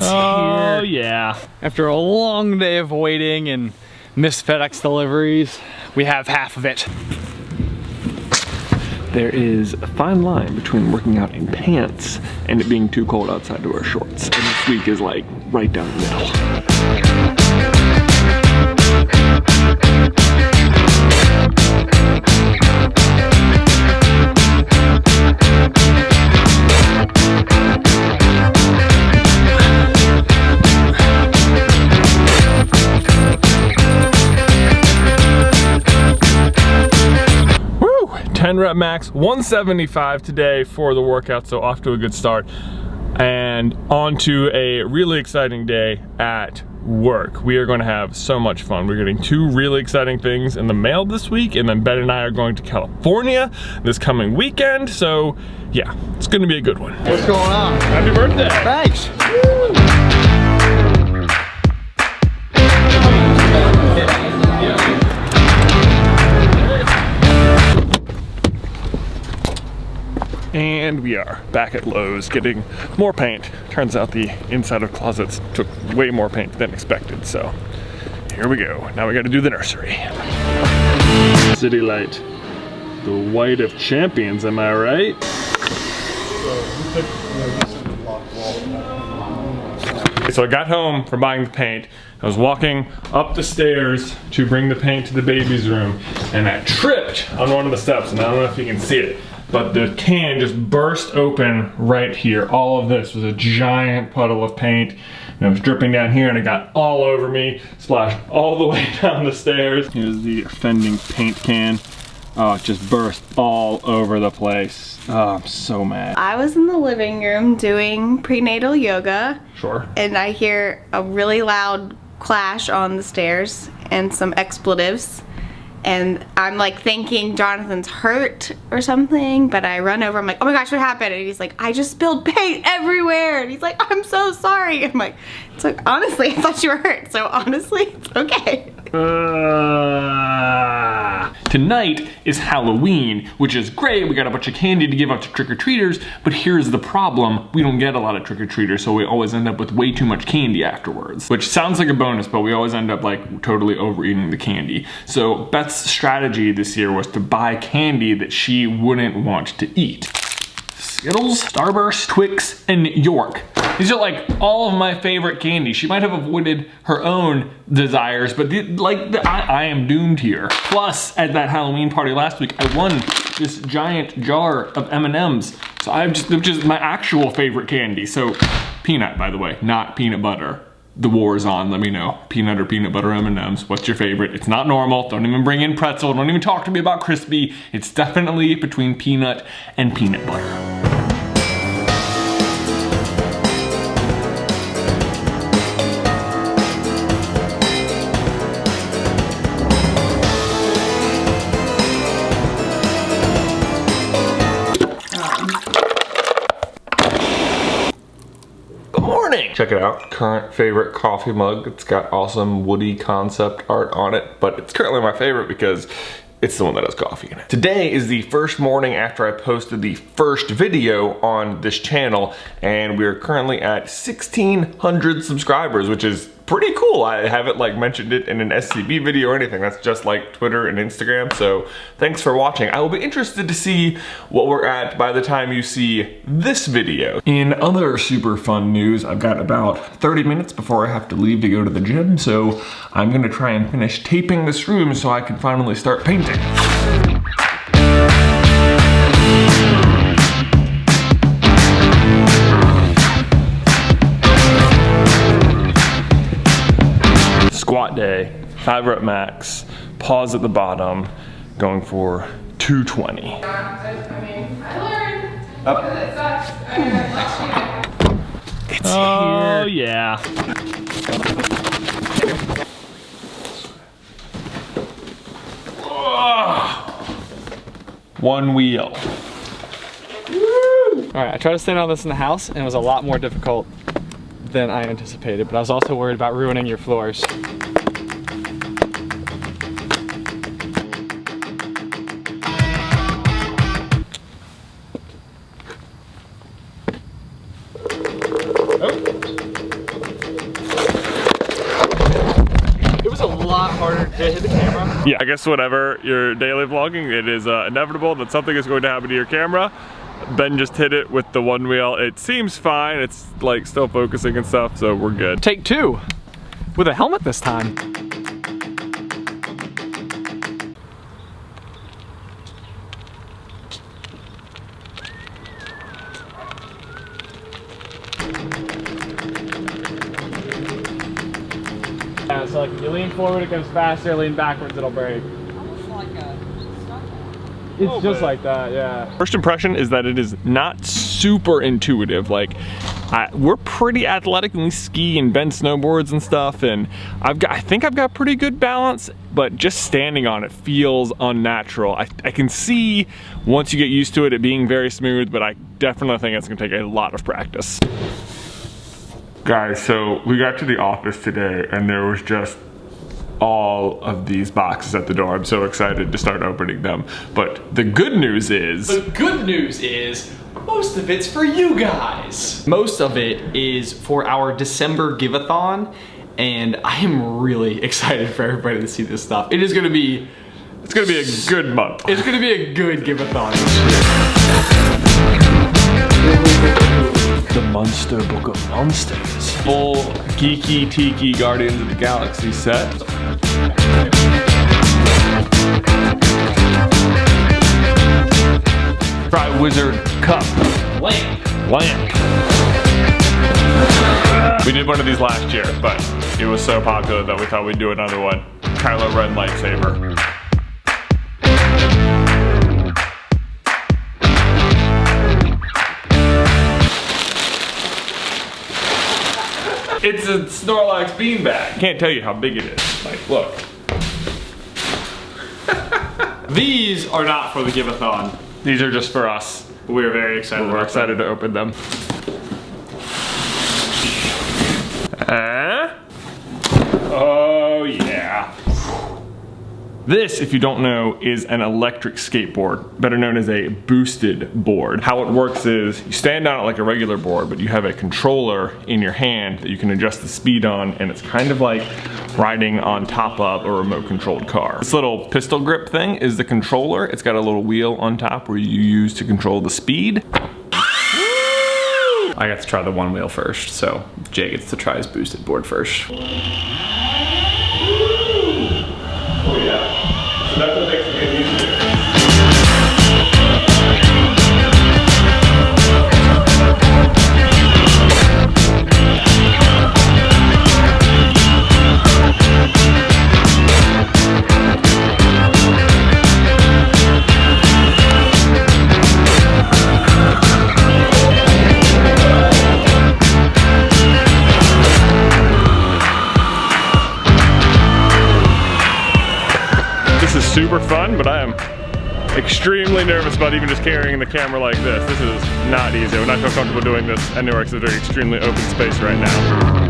Oh yeah. After a long day of waiting and missed FedEx deliveries, we have half of it. There is a fine line between working out in pants and it being too cold outside to wear shorts. And this week is like right down the middle. Woo! 10 rep max, 175 today for the workout, so off to a good start. And on to a really exciting day at work. We are going to have so much fun. We're getting 2 really exciting things in the mail this week, and then Ben and I are going to California this coming weekend. So yeah, it's going to be a good one. What's going on? Happy birthday. Thanks. And we are back at Lowe's getting more paint. Turns out the inside of closets took way more paint than expected, so here we go. Now we gotta do the nursery. City Light, the white of champions, am I right? So I got home from buying the paint. I was walking up the stairs to bring the paint to the baby's room, and I tripped on one of the steps, and I don't know if you can see it, but the can just burst open right here. All of this was a giant puddle of paint, and it was dripping down here, and it got all over me, splashed all the way down the stairs. Here's the offending paint can. Oh, it just burst all over the place. Oh, I'm so mad. I was in the living room doing prenatal yoga. Sure. And I hear a really loud clash on the stairs and some expletives. And I'm like thinking Jonathan's hurt or something, but I run over, I'm like, oh my gosh, what happened? And he's like, I just spilled paint everywhere. And he's like, I'm so sorry. I'm like, it's like, honestly, I thought you were hurt. So honestly, it's okay. Tonight is Halloween, which is great. We got a bunch of candy to give out to trick-or-treaters, but here's the problem. We don't get a lot of trick-or-treaters, so we always end up with way too much candy afterwards, which sounds like a bonus, but we always end up like totally overeating the candy. So Beth's strategy this year was to buy candy that she wouldn't want to eat. Skittles, Starburst, Twix, and York. These are like all of my favorite candy. She might have avoided her own desires, but I am doomed here. Plus, at that Halloween party last week, I won this giant jar of M&Ms. So which is my actual favorite candy. So peanut, by the way, not peanut butter. The war is on, let me know. Peanut or peanut butter M&Ms, what's your favorite? It's not normal, don't even bring in pretzel, don't even talk to me about crispy. It's definitely between peanut and peanut butter. Check it out, current favorite coffee mug. It's got awesome woody concept art on it, but it's currently my favorite because it's the one that has coffee in it. Today is the first morning after I posted the first video on this channel, and we're currently at 1,600 subscribers, which is pretty cool. I haven't like mentioned it in an SCB video or anything. That's just like Twitter and Instagram. So thanks for watching. I will be interested to see what we're at by the time you see this video. In other super fun news, I've got about 30 minutes before I have to leave to go to the gym. So I'm gonna try and finish taping this room so I can finally start painting. Squat day, 5 rep max, pause at the bottom, going for 220. I learned. Up. It's Oh here. yeah. One wheel. All right, I tried to stand on this in the house and it was a lot more difficult than I anticipated, but I was also worried about ruining your floors. lot harder to hit the camera. Yeah, I guess whatever your daily vlogging, it is inevitable that something is going to happen to your camera. Ben just hit it with the Onewheel. It seems fine. It's like still focusing and stuff, so we're good. Take two, with a helmet this time. Yeah, so like if you lean forward, it goes faster. Lean backwards, it'll brake. Almost like a stunt. It's just like that, yeah. First impression is that it is not super intuitive. Like, we're pretty athletic and we ski and bend snowboards and stuff, and I think I've got pretty good balance, but just standing on it feels unnatural. I can see once you get used to it being very smooth, but I definitely think it's gonna take a lot of practice. Guys, so we got to the office today and there was just all of these boxes at the door. I'm so excited to start opening them. But the good news is... The good news is most of it's for you guys. Most of it is for our December giveathon, and I am really excited for everybody to see this stuff. It is gonna be... It's gonna be a good month. It's gonna be a good giveathon this year. The Monster Book of Monsters. Full geeky tiki Guardians of the Galaxy set. Try Wizard Cup. Lamp. We did one of these last year, but it was so popular that we thought we'd do another one. Kylo Ren lightsaber. It's a Snorlax beanbag. Can't tell you how big it is. Like, look. These are not for the giveathon. These are just for us. We're very excited. We're excited to open them. Oh yeah. This, if you don't know, is an electric skateboard, better known as a boosted board. How it works is you stand on it like a regular board, but you have a controller in your hand that you can adjust the speed on, and it's kind of like riding on top of a remote controlled car. This little pistol grip thing is the controller. It's got a little wheel on top where you use to control the speed. I got to try the Onewheel first, so Jay gets to try his boosted board first. Oh yeah. So that's what makes it get used to. Super fun, but I am extremely nervous about even just carrying the camera like this. This is not easy. I would not feel comfortable doing this anywhere because it's a very extremely open space right now.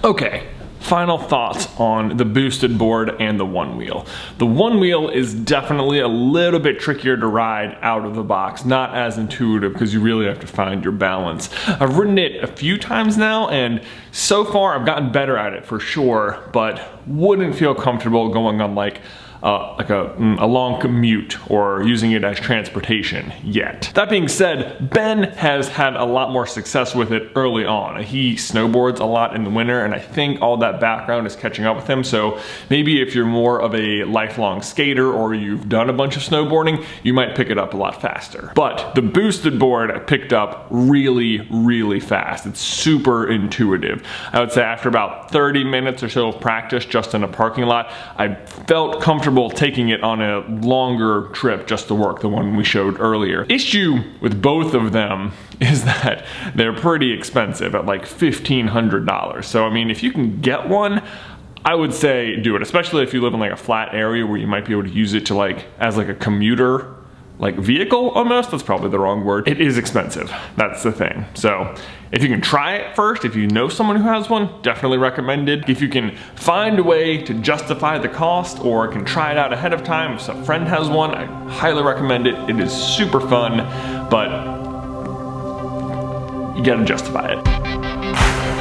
Okay, final thoughts on the boosted board and the Onewheel. The Onewheel is definitely a little bit trickier to ride out of the box, not as intuitive because you really have to find your balance. I've ridden it a few times now, and so far I've gotten better at it for sure, but wouldn't feel comfortable going on like a long commute or using it as transportation yet. That being said, Ben has had a lot more success with it early on. He snowboards a lot in the winter, and I think all that background is catching up with him. So maybe if you're more of a lifelong skater or you've done a bunch of snowboarding, you might pick it up a lot faster. But the boosted board I picked up really, really fast. It's super intuitive. I would say after about 30 minutes or so of practice just in a parking lot, I felt comfortable taking it on a longer trip just to work, the one we showed earlier. Issue with both of them is that they're pretty expensive at like $1,500. So I mean, if you can get one, I would say do it, especially if you live in like a flat area where you might be able to use it to like as like a commuter like vehicle almost. That's probably the wrong word. It is expensive. That's the thing. So if you can try it first, if you know someone who has one, definitely recommend it. If you can find a way to justify the cost or can try it out ahead of time, if a friend has one, I highly recommend it. It is super fun, but you gotta justify it.